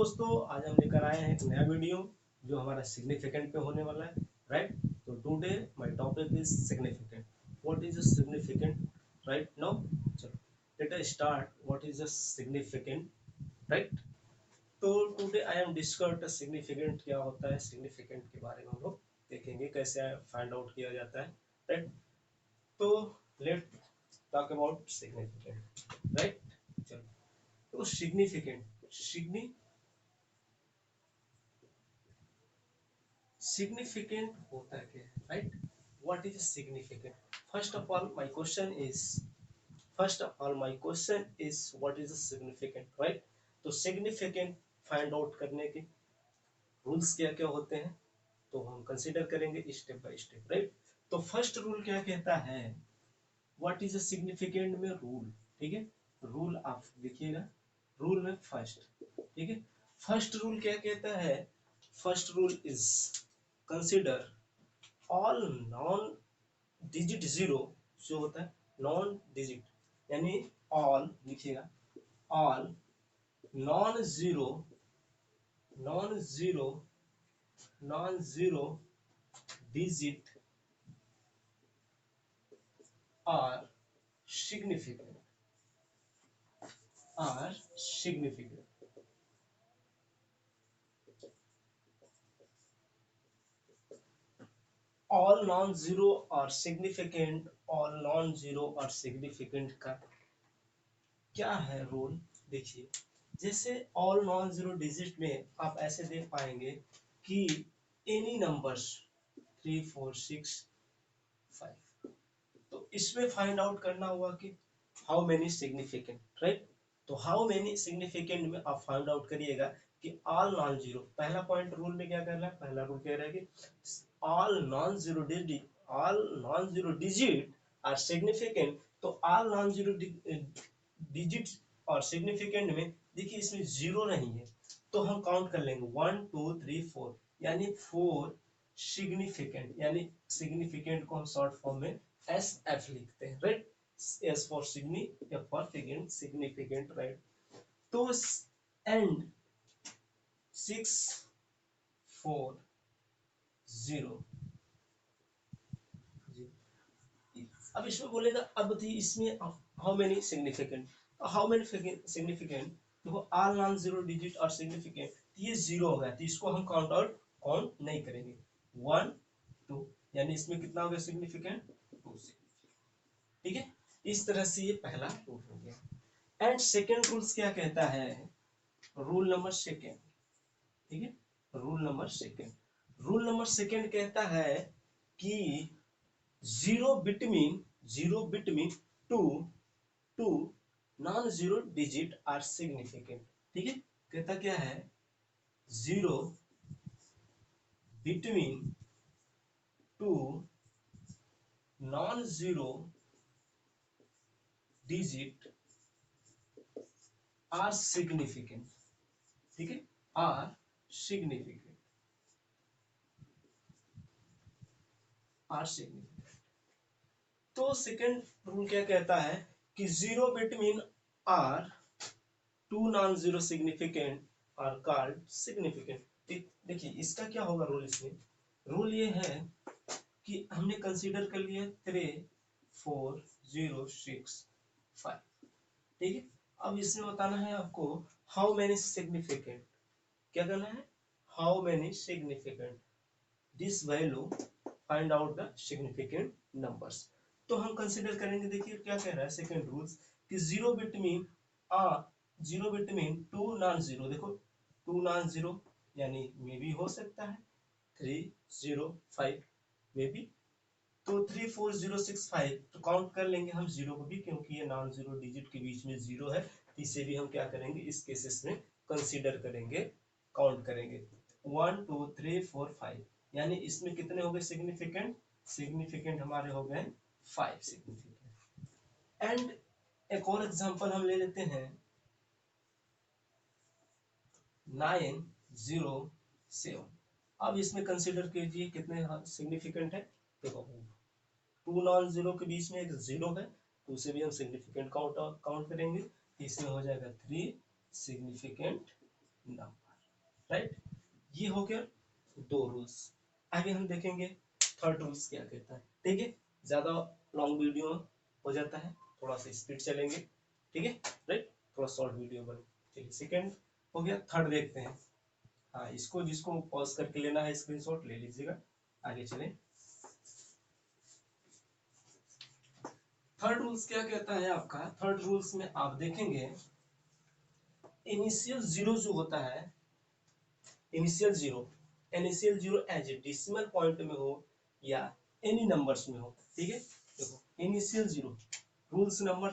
दोस्तों आज हम लेकर आए हैं एक नया वीडियो जो हमारा सिग्निफिकेंट पे होने वाला है, राइट। तो today my topic is significant. What is a significant, right now. चलो let us start. What is a significant, right. तो today I am discuss significant क्या होता है, सिग्निफिकेंट के बारे में हम लोग देखेंगे कैसे फाइंड आउट किया जाता है, राइट। तो let talk about significant, right. चलो तो सिग्निफिकेंट सिग्निफिकेंट होता है क्या, right. What is significant? First of all my question is what is significant, right. तो सिग्निफिकेंट फाइंड आउट करने के रूल्स क्या क्या होते हैं तो हम कंसीडर करेंगे स्टेप बाय स्टेप, राइट। तो फर्स्ट रूल क्या कहता है, व्हाट इज सिग्निफिकेंट में रूल, ठीक है। रूल आप देखिएगा, रूल में फर्स्ट, ठीक है। फर्स्ट रूल क्या कहता है, first rule is consider all non digit zero, जो होता है नॉन डिजिट, यानी ऑल लिखिएगा, all non zero non zero non zero digit are significant. All non zero are significant, all non zero are significant का क्या है rule, देखिए। जैसे ऑल नॉन जीरो डिजिट में आप ऐसे देख पाएंगे कि एनी नंबर्स 3 4 6 5, तो इसमें फाइंड आउट करना हुआ कि हाउ मेनी सिग्निफिकेंट, राइट। तो हाउ मेनी सिग्निफिकेंट में आप फाइंड आउट करिएगा कि ऑल नॉन जीरो, पहला पॉइंट रूल में क्या कर रहा है, पहला रूल कह रहा है कि all non zero digit are significant. तो ऑल नॉन जीरो डिजिट और सिग्निफिकेंट में देखिए इसमें जीरो नहीं है, तो हम काउंट कर लेंगे 1 2 3 4, यानी 4 सिग्निफिकेंट, यानी सिग्निफिकेंट को हम शॉर्ट फॉर्म में एस एफ लिखते हैं, right. S for signi, F for significant, right. तो एंड 6 4 0, अब इसमें बोलेगा, अब थी इसमें how many significant, how many significant, देखो ऑल नॉन जीरो डिजिट और सिग्निफिकेंट, ये जीरो हो गया तो इसको हम काउंट नहीं करेंगे। 1 2, यानी इसमें कितना हो गया सिग्निफिकेंट, 2, ठीक है। इस तरह से ये पहला रूल हो गया। एंड सेकेंड रूल्स क्या कहता है, रूल नंबर सेकेंड, ठीक है। रूल नंबर सेकेंड कहता है कि zero between two two non zero digit are significant, ठीक है। कहता क्या है, zero between two non zero digit are significant, ठीक है, आर सिग्निफिकेंट, आर सिग्निफिकेंट। तो सेकेंड रूल क्या कहता है कि zero between are two non zero significant are called significant. देखिए इसका क्या होगा रूल, इसमें रूल ये है कि हमने कंसीडर कर लिया 3 4 0 6 5, ठीक है। अब इसमें बताना है आपको हाउ मेनी सिग्निफिकेंट, क्या करना है, how many significant, this value find out the significant numbers. तो हम कंसीडर करेंगे, देखिए क्या कह रहा है सेकंड रूल्स कि zero between two non zero, देखो टू नॉन जीरो यानी मे भी हो सकता है 3 0 5 में भी, तो 3 4 0 6 5 तो काउंट कर लेंगे हम जीरो को भी, क्योंकि ये नॉन जीरो डिजिट के बीच में जीरो है, तो इसे भी हम क्या करेंगे, इस केसेस में कंसीडर करेंगे, काउंट करेंगे 1 2 3 4 5, यानी इसमें कितने हो गए सिग्निफिकेंट हमारे हो गए 5 सिग्निफिकेंट। एंड एक और एग्जांपल हम ले लेते हैं 9 0 7। अब इसमें कंसीडर कीजिए कितने सिग्निफिकेंट है, देखो टू नॉन जीरो के बीच में एक जीरो है, तो उसे भी हम सिग्निफिकेंट काउंट करेंगे, इसमें हो जाएगा 3 सिग्निफिकेंट नंबर, राइट। ये हो गया दो रूल्स। आगे हम देखेंगे थर्ड रूल्स क्या कहता है। ठीक है, ज्यादा लॉन्ग वीडियो हो जाता है, थोड़ा सा स्पीड चलेंगे। ठीक है, राइट, थोड़ा शॉर्ट वीडियो बने। चलिए सेकंड हो गया, थर्ड देखते हैं। हाँ, इसको जिसको पॉज करके लेना है स्क्रीनशॉट ले लीजिएगा। आगे चलें। थर्ड रूल्स क्या कहता है आपका। थर्ड रूल्स में आप देखेंगे इनिशियल जीरो जो होता है, initial zero, initial zero as a decimal point में हो या एनी नंबर्स में हो। ठीक है, देखो initial zero rules number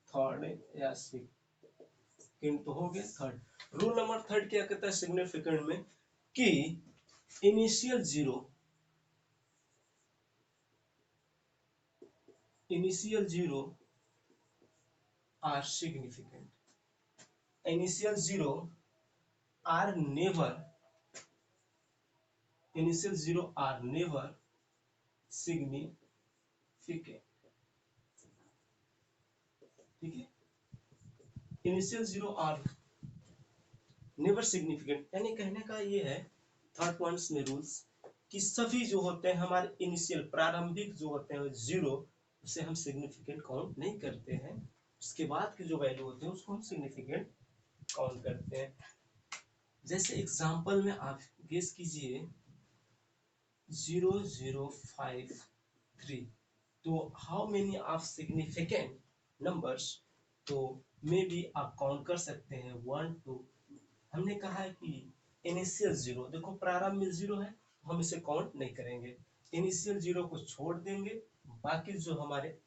third या सेकंड तो हो गया। थर्ड रूल नंबर थर्ड क्या कहता है सिग्निफिकेंट में कि initial zero, initial zero are significant, initial zero are never, initial zero are never significant। ठीक है, initial zero are never significant, यानी कहने का ये है थर्ड पॉइंट्स में रूल्स कि सभी जो होते हैं हमारे इनिशियल प्रारंभिक जो होते हैं जीरो, उसे हम सिग्निफिकेंट काउंट नहीं करते हैं। उसके बाद के जो वैल्यू होते हैं उसको हम सिग्निफिकेंट काउंट करते हैं। जैसे एग्जांपल में आप गेस कीजिए 0053, तो how many of significant numbers, तो मे बी आप काउंट कर सकते हैं 1 2। हमने कहा है कि इनिशियल जीरो, देखो प्रारंभ में जीरो है तो हम इसे काउंट नहीं करेंगे, इनिशियल जीरो को छोड़ देंगे। बाकी जो हमारे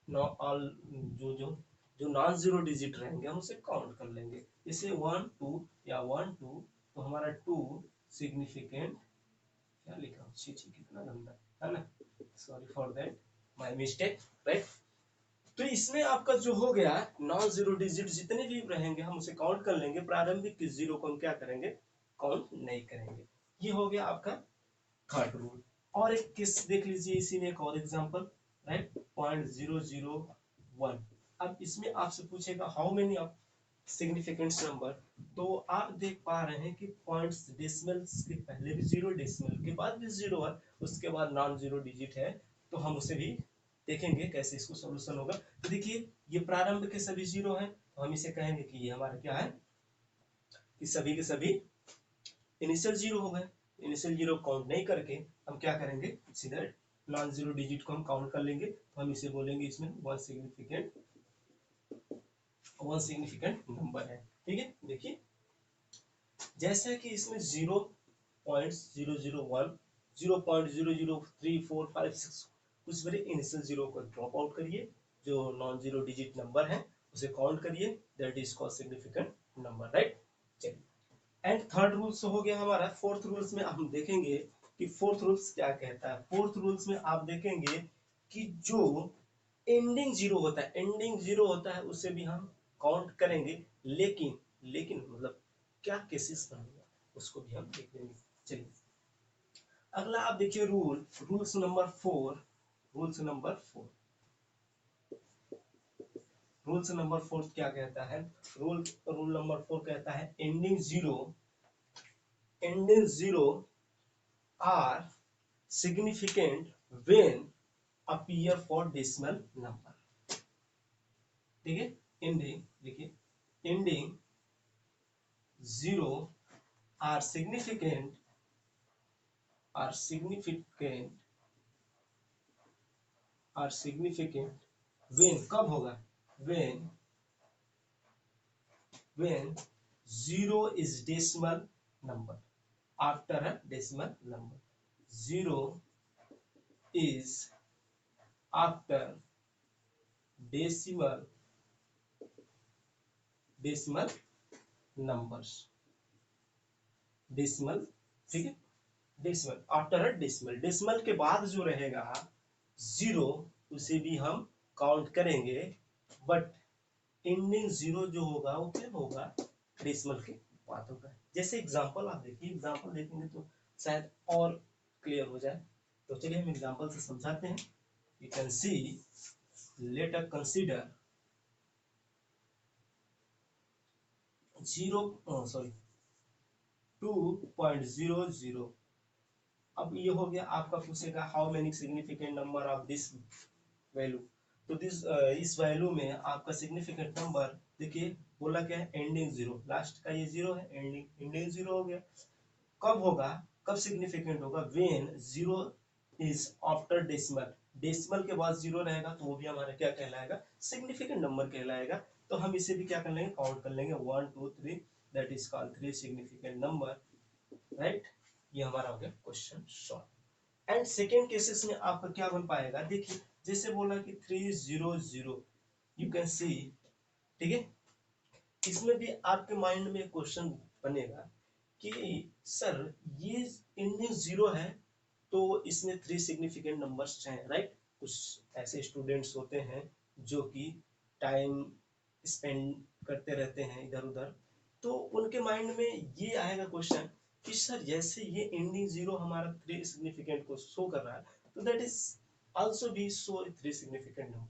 ऑल जो जो जो नॉन जीरो डिजिट रहेंगे हम उसे काउंट कर लेंगे। इसे 1 2 या 1 2, तो हमारा 2 सिग्निफिकेंट, क्या लिखा हूँ, छी छी कितना गंदा है ना, sorry for that, my mistake, right. तो इसमें आपका जो हो गया नॉन जीरो डिजिट जितने भी रहेंगे हम उसे काउंट कर लेंगे, प्रारंभिक के जीरो को हम क्या करेंगे, काउंट नहीं करेंगे। ये हो गया आपका थर्ड रूल। और एक केस देख लीजिए इसी में, एक और एग्जांपल, राइट, 0.001। अब इसमें आपसे पूछेगा how many of significant number, तो आप देख पा रहे हैं कि पॉइंट्स डेसिमल्स के पहले भी जीरो, डेसिमल के बाद भी जीरो है, उसके बाद नॉन जीरो डिजिट है, तो हम उसे भी देखेंगे कैसे इसको सोल्यूशन होगा। तो देखिए ये प्रारंभ के सभी जीरो हैं, तो हम इसे कहेंगे कि ये हमारा क्या है कि सभी के सभी इनिशियल जीरो हो गए। इनिशियल जीरो काउंट नहीं करके हम क्या करेंगे, सीधा नॉन जीरो डिजिट को हम काउंट कर लेंगे, तो हम इसे बोलेंगे इसमें वन सिग्निफिकेंट नंबर है। ठीक है, देखिए जैसे कि इसमें 0.001, 0.00345 कुछ बड़े इनिशियल जीरो को ड्रॉप आउट करिए, जो नॉन जीरो डिजिट नंबर है उसे काउंट करिए, that is called significant number, right. चलिए, एंड थर्ड रूल्स हो गया हमारा। फोर्थ रूल्स में हम देखेंगे कि फोर्थ रूल्स क्या कहता है। फोर्थ रूल्स में आप देखेंगे कि जो एंडिंग जीरो होता है, एंडिंग जीरो होता है उसे भी हम काउंट करेंगे, लेकिन लेकिन मतलब क्या केसेस बनेगा उसको भी हम देख लेंगे। चलिए अगला आप देखिए rules number 4। Rules number 4, rules number 4 क्या कहता है। रूल नंबर 4 कहता है ending zero, ending zero are significant when appear for decimal number। ठीक है, एंडिंग देखिए, ending zero are significant, are significant, are significant when, कब होगा, when zero is decimal number, after a decimal number, zero is after decimal numbers, decimal, ठीक है, decimal after a decimal, decimal के बाद जो रहेगा जीरो उसे भी हम काउंट करेंगे, बट एंडिंग जीरो जो होगा वो क्या होगा, डेसिमल के बाद होगा। जैसे एग्जांपल आप देखिए, एग्जांपल देखेंगे तो शायद और क्लियर हो जाए। तो चलिए हम एग्जांपल से समझाते हैं। You can see, let us consider zero, sorry 2.00। अब ये हो गया, आपका पूछेगा how many significant number of this value. तो इस वैल्यू में आपका सिग्निफिकेंट नंबर देखिए, बोला क्या है, एंडिंग जीरो, लास्ट का ये जीरो है, एंडिंग जीरो हो गया। कब होगा, कब सिग्निफिकेंट होगा, when zero is after decimal, decimal के बाद जीरो रहेगा तो वो भी हमारा क्या कहलाएगा, सिग्निफिकेंट नंबर कहलाएगा। तो हम इसे भी क्या कर लेंगे, काउंट कर लेंगे, 1 2 3, that is called 3 significant number, right. ये हमारा हो गया question solve. And second cases में आपका क्या बन पाएगा, देखिए जैसे बोला कि 300, यू कैन सी, ठीक है। इसमें भी आपके माइंड में क्वेश्चन बनेगा कि सर ये एंडिंग जीरो है तो इसमें 3 सिग्निफिकेंट नंबर्स हैं, राइट। कुछ ऐसे स्टूडेंट्स होते हैं जो कि टाइम स्पेंड करते रहते हैं इधर उधर, तो उनके माइंड में ये आएगा क्वेश्चन कि सर जैसे ये एंडिंग जीरो हमारा 3 सिग्निफिकेंट को शो कर रहा है, तो that is also be show 3 significant number,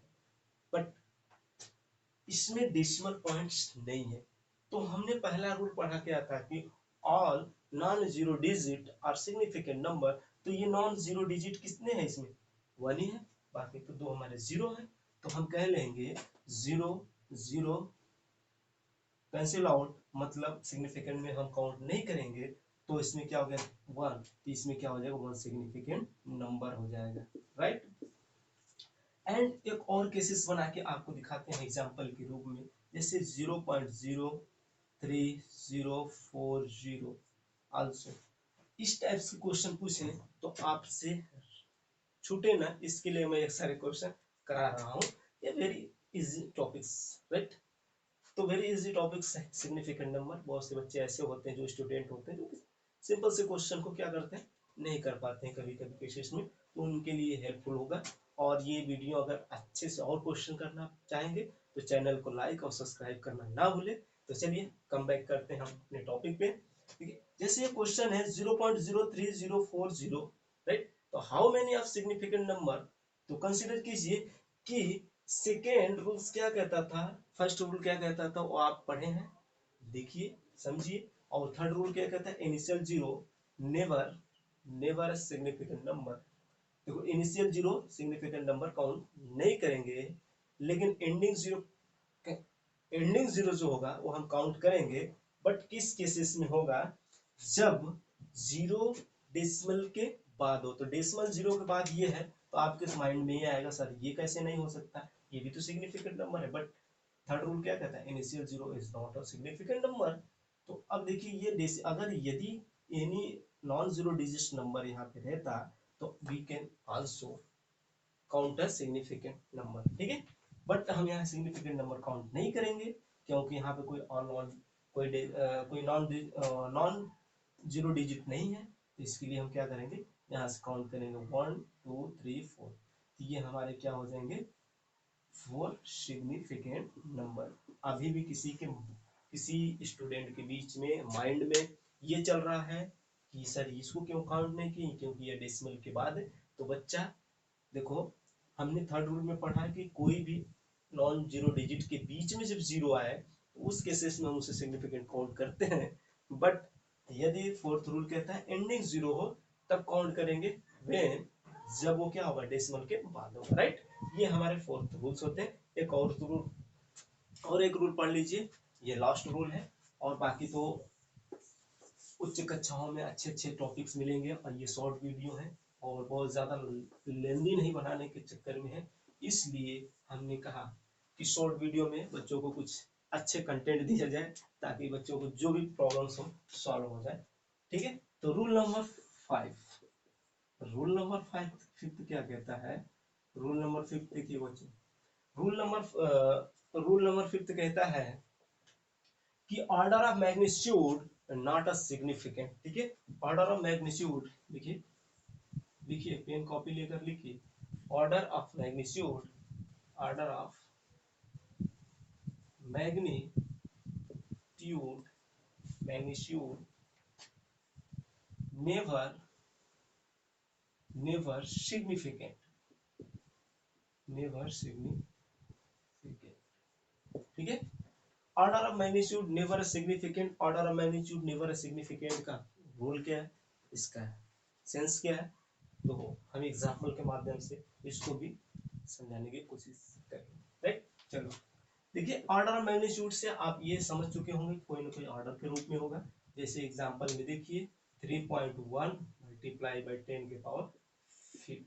but इसमें डेसिमल पॉइंट्स नहीं है। तो हमने पहला रूल पढ़ा क्या था कि all non zero digit are significant number. तो ये नॉन जीरो डिजिट कितने हैं, इसमें 1 ही है, बाकी तो 2 हमारे जीरो है। तो हम कह लेंगे 0 0 कैंसिल आउट, मतलब सिग्निफिकेंट में हम काउंट नहीं करेंगे, तो इसमें क्या हो गया 1, तो इसमें क्या हो जाएगा 1 सिग्निफिकेंट नंबर हो जाएगा, राइट। एंड एक और केसेस बना के आपको दिखाते हैं एग्जांपल के रूप में, जैसे 0.03040 आल्सो। इस टाइप्स के क्वेश्चन पूछे तो आपसे छूटे ना, इसके लिए मैं एक सारे क्वेश्चन करा रहा हूँ। ये वेरी इजी टॉपिक्स, राइट। तो वेरी इजी टॉपिक्स है सिग्निफिकेंट नंबर। बहुत से बच्चे ऐसे होते हैं, जो स्टूडेंट होते हैं, जो सिंपल से क्वेश्चन को क्या करते हैं, नहीं कर पाते हैं कभी कभी केसेस में, तो उनके लिए हेल्पफुल होगा। और ये वीडियो अगर अच्छे से और क्वेश्चन करना चाहेंगे तो चैनल को लाइक और सब्सक्राइब करना ना भूले। तो चलिए कम बैक करते हैं हम अपने टॉपिक पे, ठीक है। जैसे ये क्वेश्चन है 0.03040, राइट। तो how many of significant number, तो कंसिडर कीजिए कि सेकेंड रूल्स क्या कहता था, फर्स्ट रूल क्या कहता था वो आप पढ़े हैं, देखिए समझिए। और थर्ड रूल क्या कहता है, initial zero never never significant number. देखो initial zero significant number count नहीं करेंगे, लेकिन एंडिंग जीरो जो होगा वो हम काउंट करेंगे। बट किस केसेस में होगा, जब जीरो डेसिमल के बाद हो। तो डेसिमल जीरो के बाद ये है, तो आपके माइंड में ये आएगा सर ये कैसे नहीं हो सकता, ये भी तो सिग्निफिकेंट नंबर है। बट थर्ड रूल क्या कहता है, initial zero is not a significant number. तो अब देखिए ये अगर यदि any non zero digit number यहाँ पे रहता, तो we can also count a significant number, ठीक है। बट हम यहाँ सिग्निफिकेंट नंबर काउंट नहीं करेंगे, क्योंकि यहाँ पे कोई नॉन जीरो डिजिट नहीं है। तो इसके लिए हम क्या करेंगे, यहाँ से काउंट करेंगे 1 2 3 4, तो ये हमारे क्या हो जाएंगे 4 सिग्निफिकेंट नंबर। अभी भी किसी स्टूडेंट के बीच में माइंड में ये चल रहा है कि सर इसको क्यों काउंट नहीं की, क्योंकि ये डेसिमल के बाद है। तो बच्चा देखो, हमने थर्ड रूल में पढ़ा कि कोई भी नॉन जीरो डिजिट के बीच में जब जीरो आए तो उस केसेस में हम उसे सिग्निफिकेंट काउंट करते हैं। बट यदि फोर्थ रूल कहता है एंडिंग जीरो हो, तब काउंट करेंगे व्हेन, जब वो क्या होगा डेसिमल के बाद होगा, राइट। ये हमारे फोर्थ रूल्स होते हैं। एक और रूल, और एक रूल पढ़ लीजिए, ये लास्ट रूल है। और बाकी तो उच्च कक्षाओं में अच्छे अच्छे टॉपिक्स मिलेंगे, और ये शॉर्ट वीडियो है और बहुत ज़्यादा लेंदी नहीं बनाने के चक्कर में है, इसलिए हमने कहा कि शॉर्ट वीडियो में बच्चों को कुछ अच्छे कंटेंट दिया जाए, ताकि बच्चों को जो भी प्रॉब्लम्स हो सॉल्व हो जाए, ठीक है। तो रूल नंबर 5, फिफ्थ क्या कहता है, रूल नंबर फिफ्थ देखिए बच्चों, रूल नंबर फिफ्थ कहता है कि order of magnitude not a significant, ठीक है। ऑर्डर ऑफ मैग्नीट्यूड लिखिए, लिखिए पेन कॉपी लेकर लिखिए, order of magnitude, order of magnitude magnitude never never significant, never significant, ठीक है। Order of magnitude never significant, order of magnitude never significant का rule क्या है, इसका सेंस क्या है, तो हम एग्जाम्पल के माध्यम से इसको भी समझाने की कोशिश करेंगे, राइट। चलो देखिए, ऑर्डर ऑफ मैग्नीट्यूड से आप ये समझ चुके होंगे कोई ना कोई ऑर्डर के रूप में होगा। जैसे एग्जांपल में देखिए 3.1 मल्टीप्लाई बाई 10 के पावर 5,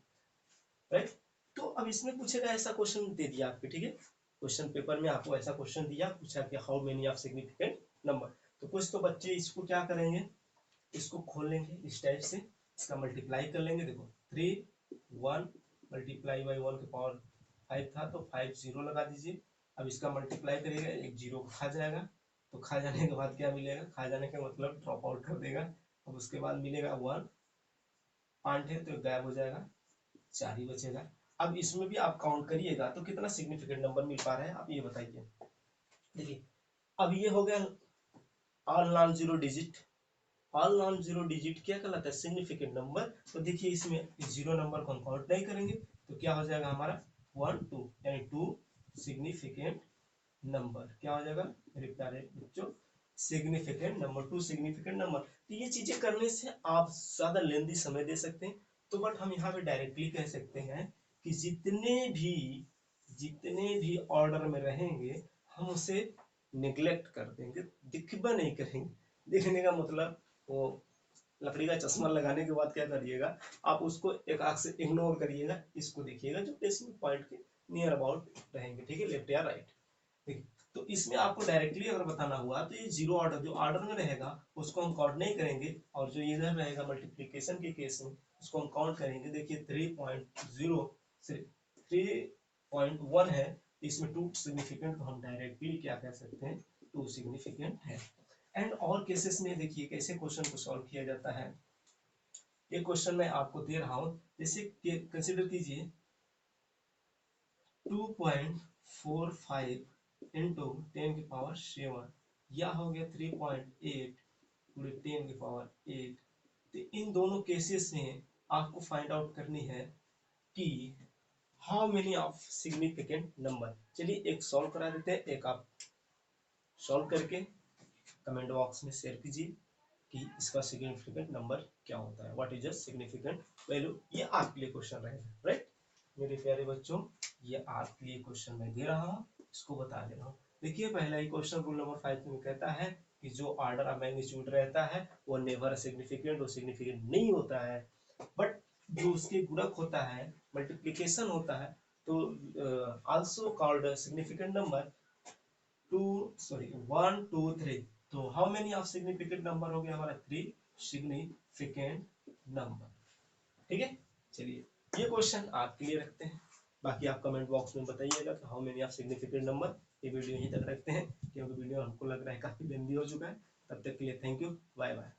राइट। तो अब इसमें पूछेगा, ऐसा क्वेश्चन दे दिया आपके, ठीक है, क्वेश्चन पेपर में आपको ऐसा क्वेश्चन दिया, पूछा कि how many of significant number. तो कुछ तो बच्चे इसको क्या करेंगे, इसको खोल लेंगे इस टाइप से, इसका मल्टीप्लाई कर लेंगे। देखो 3 1 मल्टीप्लाई बाई 1 के पावर 5 था, तो 5 0 लगा दीजिए। अब इसका मल्टीप्लाई करिएगा, एक जीरो खा जाएगा, तो खा जाने के बाद क्या मिलेगा, खा जाने का मतलब ड्रॉप आउट कर देगा। अब उसके बाद मिलेगा 1, 5 है तो गायब हो जाएगा, 4 ही बचेगा। अब इसमें भी आप काउंट करिएगा तो कितना सिग्निफिकेंट नंबर मिल पा रहा है, आप ये बताइए। देखिए अब ये हो गया all non zero digit, all non zero digit क्या कहलाता है, सिग्निफिकेंट नंबर। तो देखिए इसमें जीरो नंबर को हम काउंट नहीं करेंगे, तो क्या हो जाएगा हमारा 1 2, यानी 2 सिग्निफिकेंट नंबर, क्या हो जाएगा मेरे प्यारे बच्चों, सिग्निफिकेंट नंबर, 2 सिग्निफिकेंट नंबर। तो ये चीजें करने से आप ज्यादा लेंदी समय दे सकते हैं, तो बट हम यहाँ पे डायरेक्टली कह सकते हैं कि जितने भी ऑर्डर में रहेंगे हम उसे निग्लेक्ट कर देंगे, दिखबा नहीं करेंगे। देखने का मतलब वो लकड़ी का चश्मा लगाने के बाद क्या करिएगा, आप उसको एक आंख से इग्नोर करिएगा, इसको देखिएगा जो डेसिमल पॉइंट के नियर अबाउट रहेंगे, ठीक है, लेफ्ट या राइट। ठीक, तो इसमें आपको डायरेक्टली अगर बताना हुआ तो ये जीरो ऑर्डर जो ऑर्डर में रहेगा उसको हम काउंट नहीं करेंगे, और जो इधर रहेगा मल्टीप्लीकेशन के केस में उसको हम काउंट करेंगे। देखिए 3.0 से 3.1 है, इसमें 2 सिग्निफिकेंट, तो हम डायरेक्टली क्या कह सकते हैं, 2 सिग्निफिकेंट है। एंड और केसेस में देखिए कैसे क्वेश्चन को सॉल्व किया जाता है। एक क्वेश्चन मैं आपको दे रहा हूं, जैसे कंसिडर कीजिए 2.45 इंटू 10 की पावर 7, या हो गया 3.8 पूरे 10 की पावर 8। तो इन दोनों केसेस में आपको फाइंड आउट करनी है कि how many of significant number. चलिए एक सॉल्व करा देते हैं, एक आप सॉल्व करके कमेंट बॉक्स में शेयर कीजिए कि इसका सिग्निफिकेंट नंबर क्या होता है, what is a significant value. ये आपके लिए क्वेश्चन रहेगा, राइट मेरे प्यारे बच्चों, ये आपके लिए क्वेश्चन मैं दे रहा हूँ, इसको बता दे रहा हूँ। देखिए पहला ही क्वेश्चन रूल नंबर 5 में कहता है कि जो ऑर्डर ऑफ मैग्नीट्यूड रहता है वो नेवर सिग्निफिकेंट और सिग्निफिकेंट नहीं होता है, बट जो उसके गुणक होता है, मल्टीप्लिकेशन होता है, तो आल्सो कॉल्ड सिग्निफिकेंट नंबर 1 2 3। तो how many of significant number हो गया हमारा 3 सिग्निफिकेंट नंबर, ठीक है। चलिए ये क्वेश्चन आपके लिए रखते हैं, बाकी आप कमेंट बॉक्स में बताइएगा कि how many of significant number. ये वीडियो यहीं तक रखते हैं क्योंकि वीडियो हमको लग रहा है काफी लेंदी हो चुका है। तब तक के लिए थैंक यू, बाय बाय।